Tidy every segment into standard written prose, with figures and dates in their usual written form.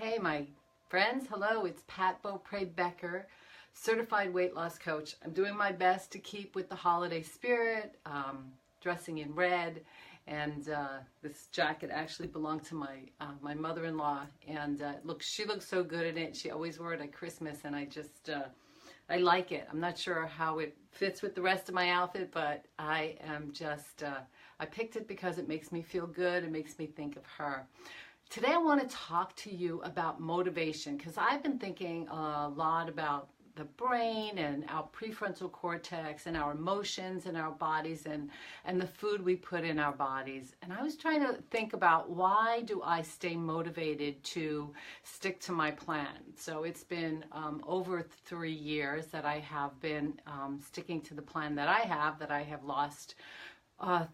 Hey, my friends. Hello, it's Pat Beaupre Becker, certified weight loss coach. I'm doing my best to keep with the holiday spirit, dressing in red, and this jacket actually belonged to my mother-in-law, and she looks so good in it. She always wore it at Christmas, and I like it. I'm not sure how it fits with the rest of my outfit, but I am just, I picked it because it makes me feel good. It makes me think of her. Today I want to talk to you about motivation, because I've been thinking a lot about the brain and our prefrontal cortex and our emotions and our bodies and the food we put in our bodies. And I was trying to think about, why do I stay motivated to stick to my plan? So it's been over 3 years that I have been sticking to the plan that I have lost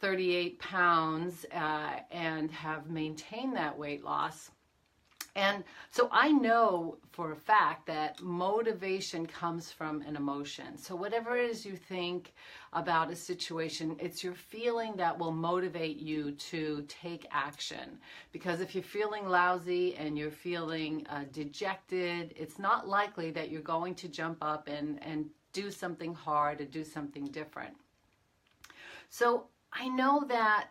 38 pounds and have maintained that weight loss. And so I know for a fact that motivation comes from an emotion. So whatever it is you think about a situation, it's your feeling that will motivate you to take action. Because if you're feeling lousy and you're feeling dejected, it's not likely that you're going to jump up and do something hard or do something different. So I know that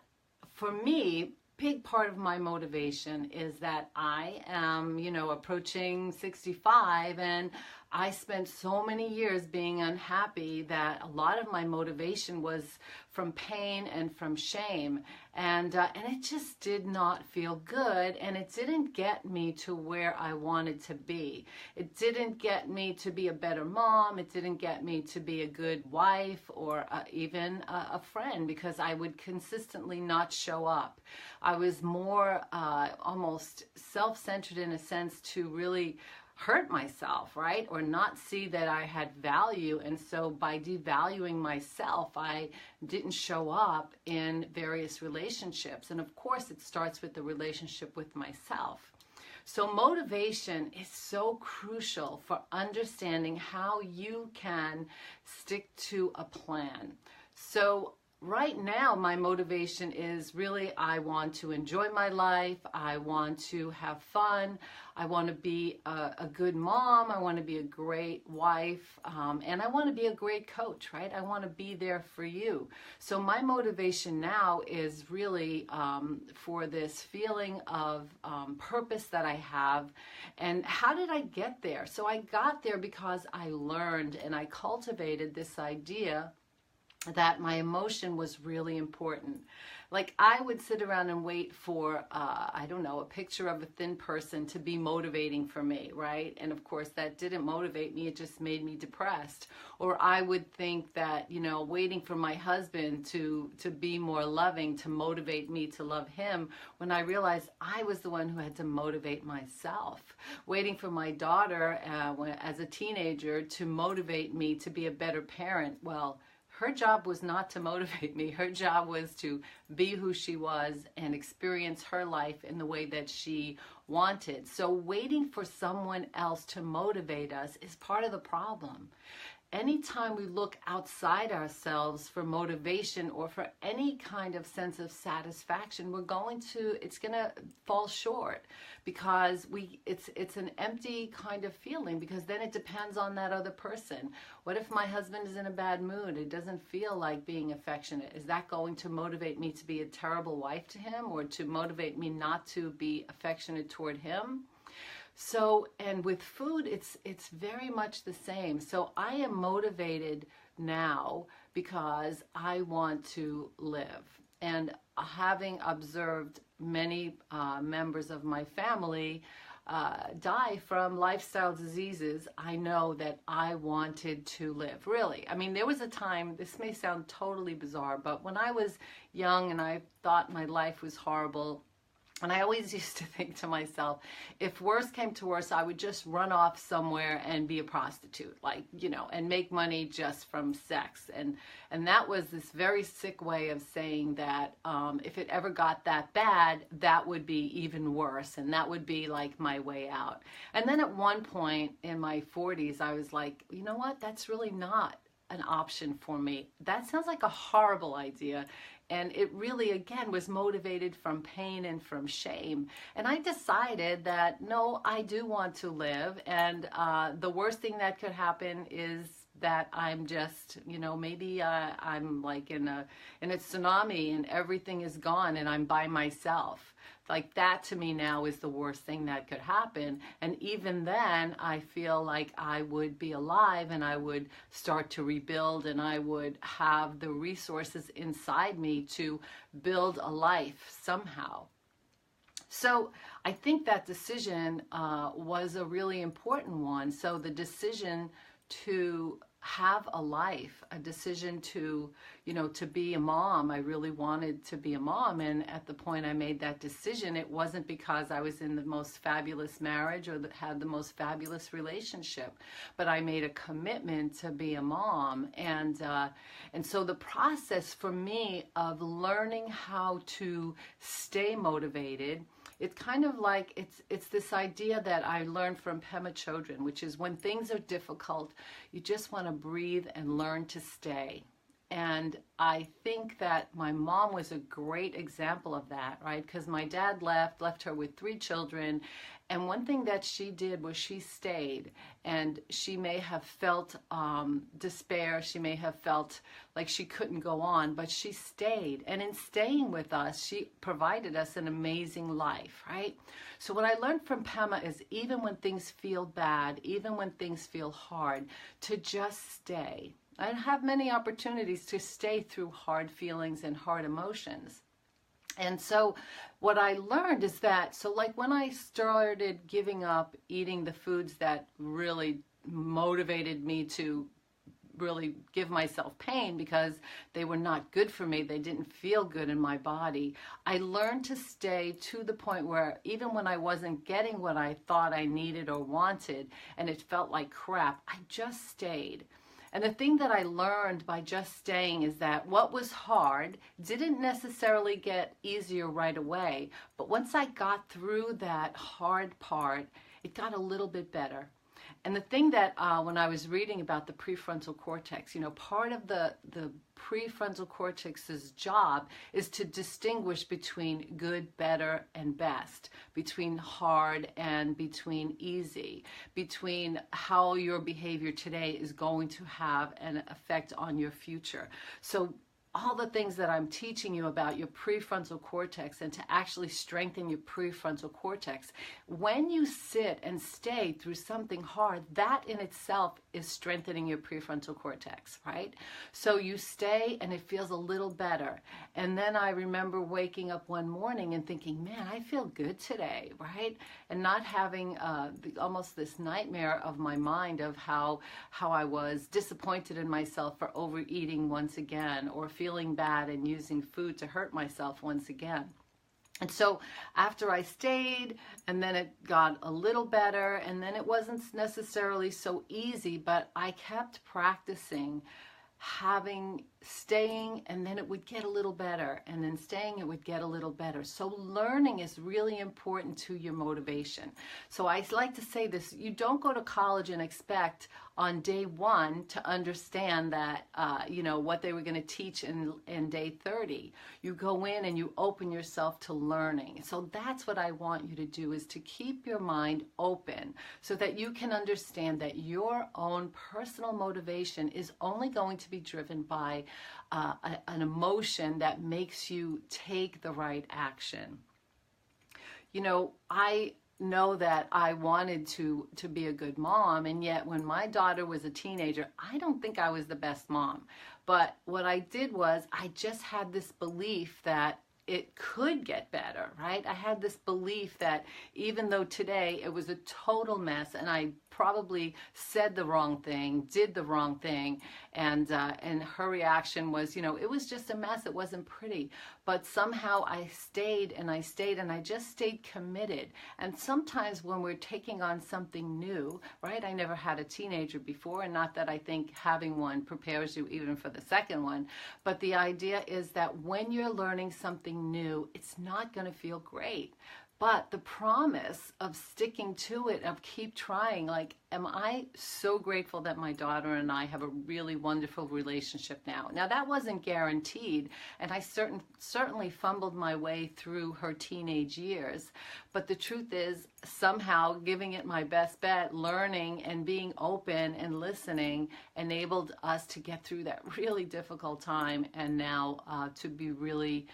for me, big part of my motivation is that I am, approaching 65, and I spent so many years being unhappy that a lot of my motivation was from pain and from shame, and it just did not feel good, and it didn't get me to where I wanted to be. It didn't get me to be a better mom. It didn't get me to be a good wife or even a friend, because I would consistently not show up. I was more almost self-centered in a sense, to really hurt myself, right? Or not see that I had value. And so by devaluing myself, I didn't show up in various relationships. And of course, it starts with the relationship with myself. So motivation is so crucial for understanding how you can stick to a plan. So right now, my motivation is really, I want to enjoy my life. I want to have fun. I want to be a good mom. I want to be a great wife. And I want to be a great coach, right? I want to be there for you. So my motivation now is really for this feeling of purpose that I have. And how did I get there? So I got there because I learned and I cultivated this idea that my emotion was really important. Like, I would sit around and wait for, I don't know, a picture of a thin person to be motivating for me, right? And of course, that didn't motivate me. It just made me depressed. Or I would think that, waiting for my husband to be more loving, to motivate me to love him, when I realized I was the one who had to motivate myself. Waiting for my daughter as a teenager to motivate me to be a better parent. Well, her job was not to motivate me. Her job was to be who she was and experience her life in the way that she wanted. So waiting for someone else to motivate us is part of the problem. Anytime we look outside ourselves for motivation or for any kind of sense of satisfaction, it's gonna fall short, because it's an empty kind of feeling, because then it depends on that other person. What if my husband is in a bad mood? It doesn't feel like being affectionate. Is that going to motivate me to be a terrible wife to him, or to motivate me not to be affectionate toward him? So, and with food, it's very much the same. So I am motivated now because I want to live. And having observed many members of my family die from lifestyle diseases, I know that I wanted to live, really. I mean, there was a time, this may sound totally bizarre, but when I was young and I thought my life was horrible, and I always used to think to myself, if worse came to worse, I would just run off somewhere and be a prostitute, and make money just from sex. And that was this very sick way of saying that if it ever got that bad, that would be even worse. And that would be like my way out. And then at one point in my 40s, I was like, you know what? That's really not an option for me. That sounds like a horrible idea. And it really, again, was motivated from pain and from shame. And I decided that, no, I do want to live. And the worst thing that could happen is that I'm just, maybe I'm like in a tsunami and everything is gone and I'm by myself. Like that to me now is the worst thing that could happen. And even then, I feel like I would be alive and I would start to rebuild and I would have the resources inside me to build a life somehow. So I think that decision was a really important one. So the decision to have a life, a decision to, to be a mom. I really wanted to be a mom. And at the point I made that decision, it wasn't because I was in the most fabulous marriage or that had the most fabulous relationship, but I made a commitment to be a mom. And so the process for me of learning how to stay motivated, it's kind of like, it's this idea that I learned from Pema Chodron, which is when things are difficult, you just want to breathe and learn to stay. And I think that my mom was a great example of that, right? Because my dad left her with 3 children. And one thing that she did was she stayed, and she may have felt despair. She may have felt like she couldn't go on, but she stayed. And in staying with us, she provided us an amazing life, right? So what I learned from Pema is even when things feel bad, even when things feel hard, to just stay. I have many opportunities to stay through hard feelings and hard emotions. And so what I learned is that, so like when I started giving up eating the foods that really motivated me to really give myself pain because they were not good for me, they didn't feel good in my body, I learned to stay to the point where even when I wasn't getting what I thought I needed or wanted and it felt like crap, I just stayed. And the thing that I learned by just staying is that what was hard didn't necessarily get easier right away. But once I got through that hard part, it got a little bit better. And the thing that when I was reading about the prefrontal cortex, part of the prefrontal cortex's job is to distinguish between good, better, and best, between hard and between easy, between how your behavior today is going to have an effect on your future. So all the things that I'm teaching you about your prefrontal cortex and to actually strengthen your prefrontal cortex, when you sit and stay through something hard, that in itself is strengthening your prefrontal cortex, right? So you stay and it feels a little better. And then I remember waking up one morning and thinking, man, I feel good today, right? And not having almost this nightmare of my mind of how I was disappointed in myself for overeating once again, or feeling bad and using food to hurt myself once again. And so after I stayed, and then it got a little better, and then it wasn't necessarily so easy, but I kept practicing staying, and then it would get a little better, and then staying, it would get a little better. So learning is really important to your motivation. So I like to say this: you don't go to college and expect on day 1 to understand that what they were going to teach in day 30. You go in and you open yourself to learning. So that's what I want you to do, is to keep your mind open so that you can understand that your own personal motivation is only going to be driven by an emotion that makes you take the right action. I know that I wanted to be a good mom, and yet when my daughter was a teenager, I don't think I was the best mom. But what I did was I just had this belief that it could get better, right? I had this belief that even though today it was a total mess and I probably said the wrong thing, did the wrong thing, and her reaction was, it was just a mess, it wasn't pretty. but somehow I stayed and I stayed and I just stayed committed. And sometimes when we're taking on something new, right? I never had a teenager before, and not that I think having one prepares you even for the second one, but the idea is that when you're learning something new, it's not going to feel great. But the promise of sticking to it, of keep trying, like, am I so grateful that my daughter and I have a really wonderful relationship now. Now, that wasn't guaranteed, and I certainly fumbled my way through her teenage years. But the truth is, somehow giving it my best bet, learning and being open and listening enabled us to get through that really difficult time, and now to be really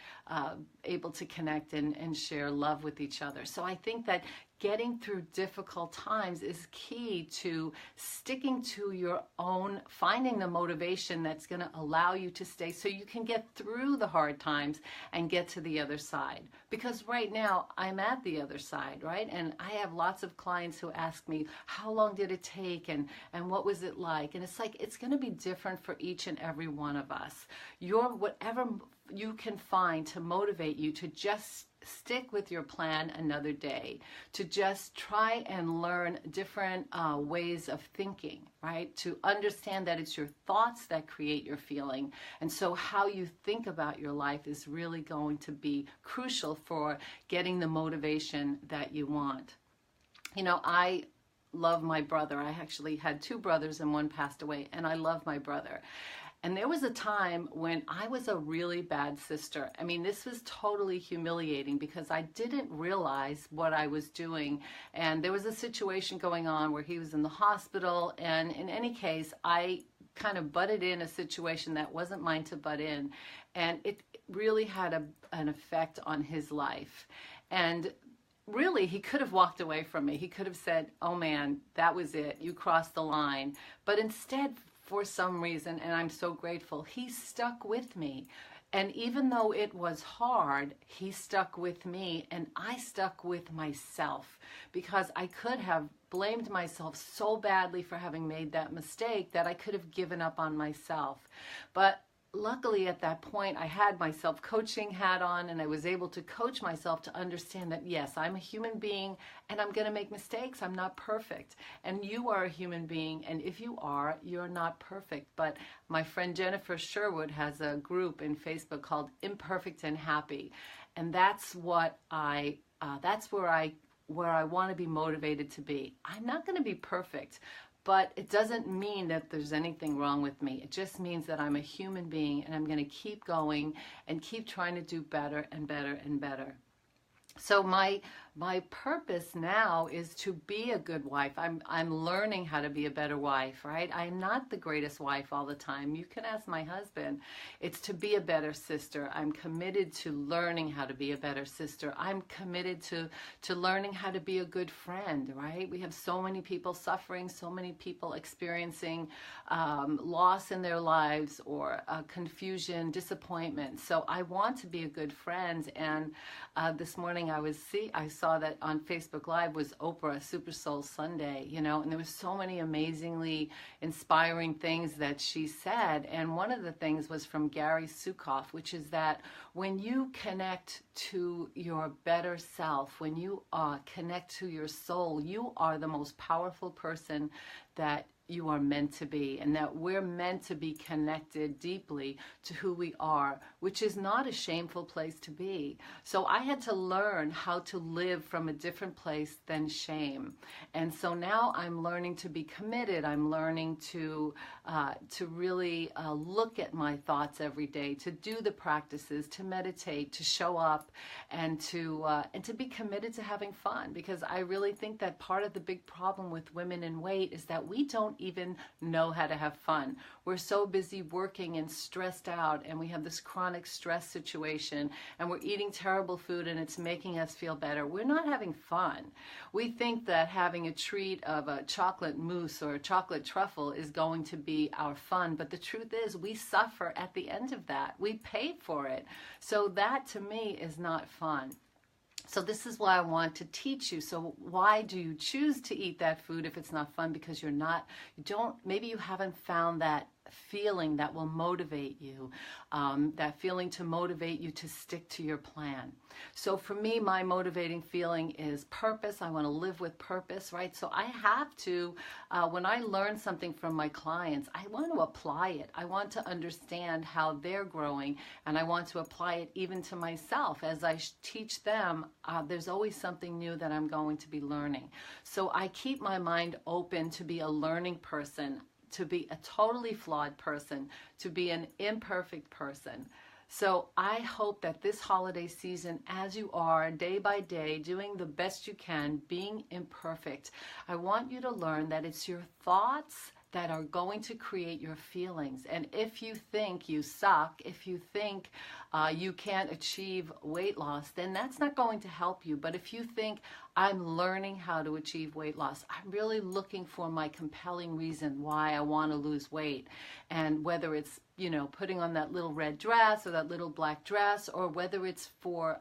able to connect and share love with each other. So I think that getting through difficult times is key to sticking to your own, finding the motivation that's going to allow you to stay so you can get through the hard times and get to the other side. Because right now I'm at the other side, right? And I have lots of clients who ask me, how long did it take and what was it like? And it's like, it's going to be different for each and every one of us. Whatever you can find to motivate you to just stick with your plan another day, to just try and learn different ways of thinking, right? To understand that it's your thoughts that create your feeling. And so how you think about your life is really going to be crucial for getting the motivation that you want. You know, I love my brother. I actually had two brothers and one passed away, and I love my brother. And there was a time when I was a really bad sister. I mean, this was totally humiliating because I didn't realize what I was doing. And there was a situation going on where he was in the hospital. And in any case, I kind of butted in a situation that wasn't mine to butt in. And it really had an effect on his life. And really, he could have walked away from me. He could have said, oh man, that was it. You crossed the line. But instead, for some reason, and I'm so grateful, he stuck with me. And even though it was hard, he stuck with me, and I stuck with myself, because I could have blamed myself so badly for having made that mistake that I could have given up on myself. But luckily at that point I had my self-coaching hat on, and I was able to coach myself to understand that yes, I'm a human being and I'm going to make mistakes. I'm not perfect, and you are a human being, and if you are, you're not perfect. But my friend Jennifer Sherwood has a group in Facebook called Imperfect and Happy, and that's what that's where I want to be motivated to be. I'm not going to be perfect, but it doesn't mean that there's anything wrong with me. It just means that I'm a human being, and I'm going to keep going and keep trying to do better and better and better. So my purpose now is to be a good wife. I'm learning how to be a better wife, right? I'm not the greatest wife all the time. You can ask my husband. It's to be a better sister. I'm committed to learning how to be a better sister. I'm committed to learning how to be a good friend, right? We have so many people suffering, so many people experiencing loss in their lives, or confusion, disappointment. So I want to be a good friend. And this morning I saw that on Facebook Live was Oprah Super Soul Sunday, you know, and there was so many amazingly inspiring things that she said. And one of the things was from Gary Sukoff, which is that when you connect to your better self, when you connect to your soul, you are the most powerful person that you are meant to be, and that we're meant to be connected deeply to who we are, which is not a shameful place to be. So I had to learn how to live from a different place than shame. And so now I'm learning to be committed. I'm learning to really look at my thoughts every day, to do the practices, to meditate, to show up, and to be committed to having fun. Because I really think that part of the big problem with women in weight is that we don't even know how to have fun. We're so busy working and stressed out, and we have this chronic stress situation, and we're eating terrible food, and it's making us feel better. We're not having fun. We think that having a treat of a chocolate mousse or a chocolate truffle is going to be our fun, but the truth is we suffer at the end of that. We pay for it. So that to me is not fun. So this is why I want to teach you. So why do you choose to eat that food if it's not fun? Because maybe you haven't found that feeling that will motivate you, that feeling to motivate you to stick to your plan. So for me, my motivating feeling is purpose. I want to live with purpose, right? So I have to, when I learn something from my clients, I want to apply it. I want to understand how they're growing, and I want to apply it even to myself. As I teach them, there's always something new that I'm going to be learning. So I keep my mind open to be a learning person, to be a totally flawed person, to be an imperfect person. So I hope that this holiday season, as you are day by day doing the best you can, being imperfect, I want you to learn that it's your thoughts that are going to create your feelings. And if you think you suck, if you think you can't achieve weight loss, then that's not going to help you. But if you think, I'm learning how to achieve weight loss, I'm really looking for my compelling reason why I want to lose weight. And whether it's, you know, putting on that little red dress or that little black dress, or whether it's for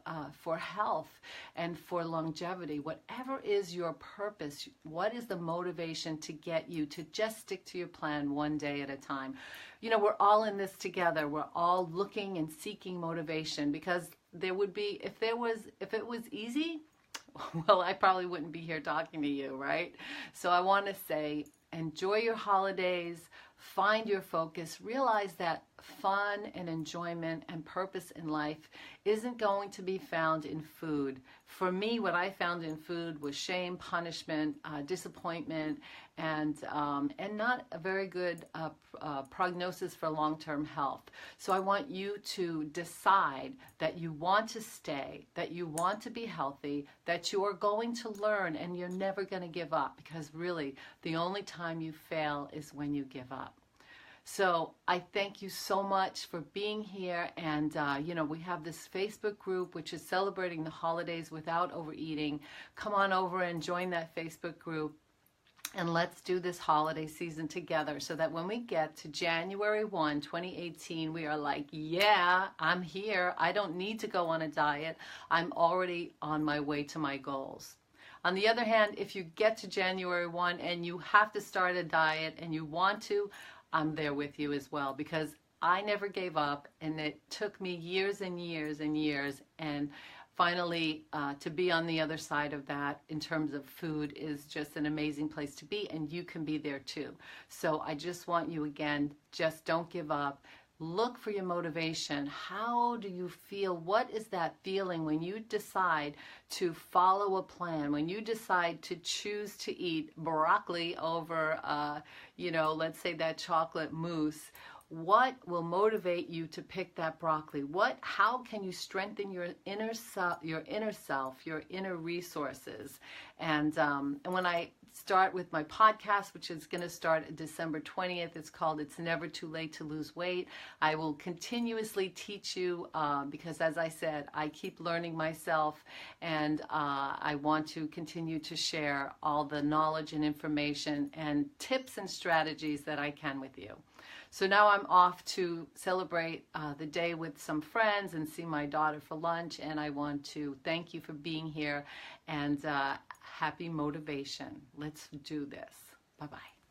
health and for longevity, whatever is your purpose, what is the motivation to get you to just stick to your plan one day at a time? You know, we're all in this together. We're all looking and seeking motivation, because there would be, if it was easy, well, I probably wouldn't be here talking to you, right? So I want to say, enjoy your holidays, find your focus, realize that fun and enjoyment and purpose in life isn't going to be found in food. For me, what I found in food was shame, punishment, disappointment, and not a very good prognosis for long-term health. So I want you to decide that you want to stay, that you want to be healthy, that you are going to learn, and you're never going to give up, because really the only time you fail is when you give up. So I thank you so much for being here. And, you know, we have this Facebook group, which is celebrating the holidays without overeating. Come on over and join that Facebook group. And let's do this holiday season together, so that when we get to January 1, 2018, we are like, yeah, I'm here. I don't need to go on a diet. I'm already on my way to my goals. On the other hand, if you get to January 1 and you have to start a diet and you want to, I'm there with you as well, because I never gave up, and it took me years and years and years, and finally to be on the other side of that in terms of food is just an amazing place to be, and you can be there too. So I just want you, again, just don't give up. Look for your motivation. How do you feel? What is that feeling when you decide to follow a plan, when you decide to choose to eat broccoli over, you know, let's say that chocolate mousse? What will motivate you to pick that broccoli? How can you strengthen your inner self, your inner resources? And when I start with my podcast, which is going to start December 20th, it's called It's Never Too Late to Lose Weight. I will continuously teach you because, as I said, I keep learning myself, and I want to continue to share all the knowledge and information and tips and strategies that I can with you. So now I'm off to celebrate the day with some friends and see my daughter for lunch, and I want to thank you for being here, and happy motivation. Let's do this. Bye-bye.